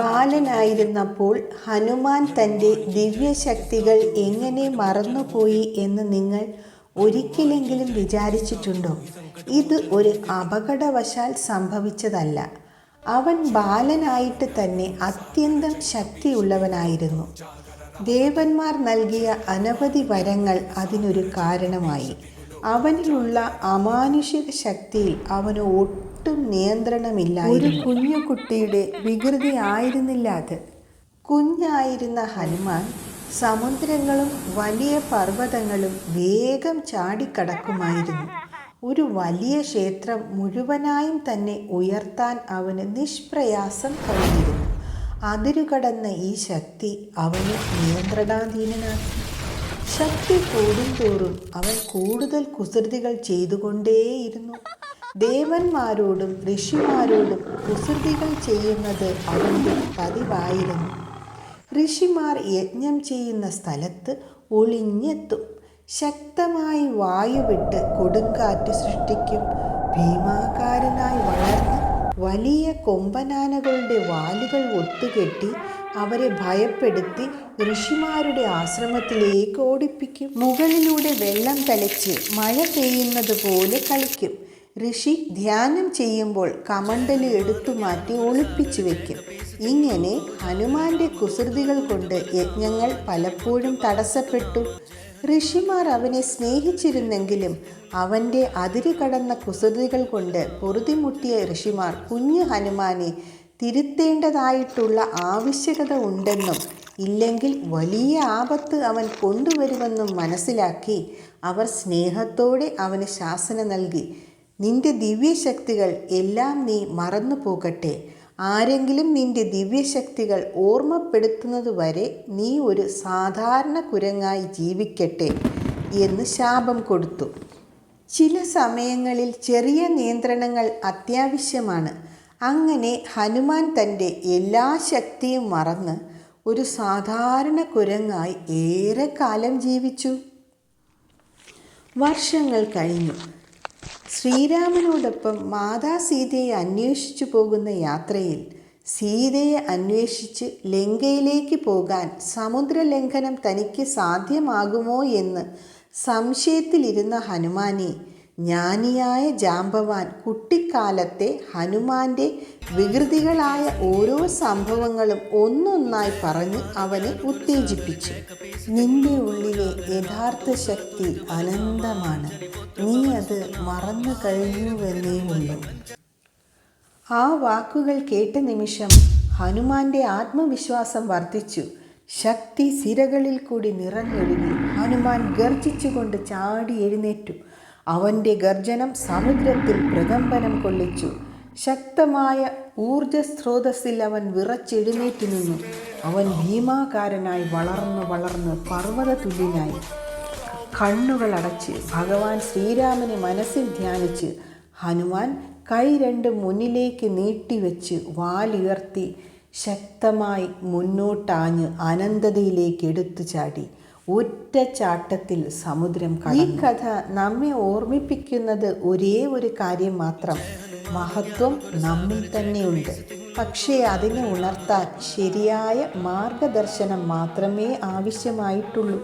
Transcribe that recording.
ബാലനായിരുന്നപ്പോൾ ഹനുമാൻ തൻ്റെ ദിവ്യശക്തികൾ എങ്ങനെ മറന്നുപോയി എന്ന് നിങ്ങൾ ഒരിക്കലെങ്കിലും വിചാരിച്ചിട്ടുണ്ടോ? ഇത് ഒരു അപകടവശാൽ സംഭവിച്ചതല്ല. അവൻ ബാലനായിട്ട് തന്നെ അത്യന്തം ശക്തിയുള്ളവനായിരുന്നു. ദേവന്മാർ നൽകിയ അനവധി വരങ്ങൾ അതിനൊരു കാരണമായി. അവനിലുള്ള അമാനുഷിക ശക്തിയിൽ അവന് ഒട്ടും നിയന്ത്രണമില്ലായിരുന്നു. ഒരു കുഞ്ഞുകുട്ടിയുടെ വികൃതി ആയിരുന്നില്ല അത്. കുഞ്ഞായിരുന്ന ഹനുമാൻ സമുദ്രങ്ങളും വലിയ പർവ്വതങ്ങളും വേഗം ചാടിക്കടക്കുമായിരുന്നു. ഒരു വലിയ ക്ഷേത്രം മുഴുവനായും തന്നെ ഉയർത്താൻ അവന് നിഷ്പ്രയാസം കഴിഞ്ഞിരുന്നു. അതിരുകടന്ന ഈ ശക്തി അവനെ നിയന്ത്രണാധീനനാക്കി. ശക്തി കൂടുന്തോറും അവൻ കൂടുതൽ കുസൃതികൾ ചെയ്തുകൊണ്ടേയിരുന്നു. ദേവന്മാരോടും ഋഷിമാരോടും കുസൃതികൾ ചെയ്യുന്നത് അവൻ്റെ പതിവായിരുന്നു. ഋഷിമാർ യജ്ഞം ചെയ്യുന്ന സ്ഥലത്ത് ഒളിഞ്ഞെത്തും. ശക്തമായി വായുവിട്ട് കൊടുങ്കാറ്റ് സൃഷ്ടിക്കും. ഭീമാകാരനായി വളർന്ന് വലിയ കൊമ്പനാനകളുടെ വാലുകൾ ഒത്തുകെട്ടി അവരെ ഭയപ്പെടുത്തി ഋഷിമാരുടെ ആശ്രമത്തിലേക്ക് ഓടിപ്പിക്കും. മുകളിലൂടെ വെള്ളം തളിച്ച് മഴ പെയ്യുന്നത് പോലെ കളിക്കും. ഋഷി ധ്യാനം ചെയ്യുമ്പോൾ കമണ്ടല് എടുത്തു മാറ്റി ഒളിപ്പിച്ചു വെക്കും. ഇങ്ങനെ ഹനുമാന്റെ കുസൃതികൾ കൊണ്ട് യജ്ഞങ്ങൾ പലപ്പോഴും തടസ്സപ്പെട്ടു. ഋഷിമാർ അവനെ സ്നേഹിച്ചിരുന്നെങ്കിലും അവൻ്റെ അതിര് കടന്ന കുസൃതികൾ കൊണ്ട് പൊറുതിമുട്ടിയ ഋഷിമാർ കുഞ്ഞു ഹനുമാനെ തിരുത്തേണ്ടതായിട്ടുള്ള ആവശ്യകത ഉണ്ടെന്നും ഇല്ലെങ്കിൽ വലിയ ആപത്ത് അവൻ കൊണ്ടുവരുമെന്നും മനസ്സിലാക്കി അവർ സ്നേഹത്തോടെ അവന് ശാസന നൽകി. നിന്റെ ദിവ്യശക്തികൾ എല്ലാം നീ മറന്നു പോകട്ടെ. ആരെങ്കിലും നിന്റെ ദിവ്യശക്തികൾ ഓർമ്മപ്പെടുത്തുന്നതുവരെ നീ ഒരു സാധാരണ കുരങ്ങായി ജീവിക്കട്ടെ എന്ന് ശാപം കൊടുത്തു. ചില സമയങ്ങളിൽ ചെറിയ നിയന്ത്രണങ്ങൾ അത്യാവശ്യമാണ്. അങ്ങനെ ഹനുമാൻ തൻ്റെ എല്ലാ ശക്തിയും മറന്ന് ഒരു സാധാരണ കുരങ്ങായി ഏറെക്കാലം ജീവിച്ചു. വർഷങ്ങൾ കഴിഞ്ഞു. ശ്രീരാമനോടൊപ്പം മാതാ സീതയെ അന്വേഷിച്ചു പോകുന്ന യാത്രയിൽ സീതയെ അന്വേഷിച്ച് ലങ്കയിലേക്ക് പോകാൻ സമുദ്രലംഘനം തനിക്ക് സാധ്യമാകുമോ എന്ന് സംശയത്തിലിരുന്ന ഹനുമാനെ ജ്ഞാനിയായ ജാംബവാൻ കുട്ടിക്കാലത്തെ ഹനുമാന്റെ വികൃതികളായ ഓരോ സംഭവങ്ങളും ഒന്നൊന്നായി പറഞ്ഞ് അവനെ ഉത്തേജിപ്പിച്ചു. നിന്റെ ഉള്ളിലെ യഥാർത്ഥ ശക്തി അനന്തമാണ്. നീ അത് മറന്നു കഴിഞ്ഞുവെന്നേ ഉള്ളൂ. ആ വാക്കുകൾ കേട്ട നിമിഷം ഹനുമാന്റെ ആത്മവിശ്വാസം വർദ്ധിച്ചു. ശക്തി സിരകളിൽ കൂടി നിറഞ്ഞൊഴുകി. ഹനുമാൻ ഗർജിച്ചുകൊണ്ട് ചാടി എഴുന്നേറ്റു. അവൻ്റെ ഗർജനം സമുദ്രത്തിൽ പ്രകമ്പനം കൊള്ളിച്ചു. ശക്തമായ ഊർജസ്രോതസ്സിൽ അവൻ വിറച്ചെഴുന്നേറ്റ് നിന്നു. അവൻ ഭീമാകാരനായി വളർന്ന് പർവ്വത തുല്യനായി. കണ്ണുകളടച്ച് ഭഗവാൻ ശ്രീരാമനെ മനസ്സിൽ ധ്യാനിച്ച് ഹനുമാൻ കൈ രണ്ട് മുന്നിലേക്ക് നീട്ടിവെച്ച് വാലുയർത്തി ശക്തമായി മുന്നോട്ടാഞ്ഞ് അനന്തതയിലേക്ക് എടുത്തു ചാടി. ഒറ്റ ചാട്ടത്തിൽ സമുദ്രം കടന്നു. ഈ കഥ നമ്മെ ഓർമ്മിപ്പിക്കുന്നത് ഒരേ ഒരു കാര്യം മാത്രം: മഹത്വം നമ്മിൽ തന്നെയുണ്ട്. പക്ഷേ അതിനെ ഉണർത്താൻ ശരിയായ മാർഗദർശനം മാത്രമേ ആവശ്യമായിട്ടുള്ളൂ.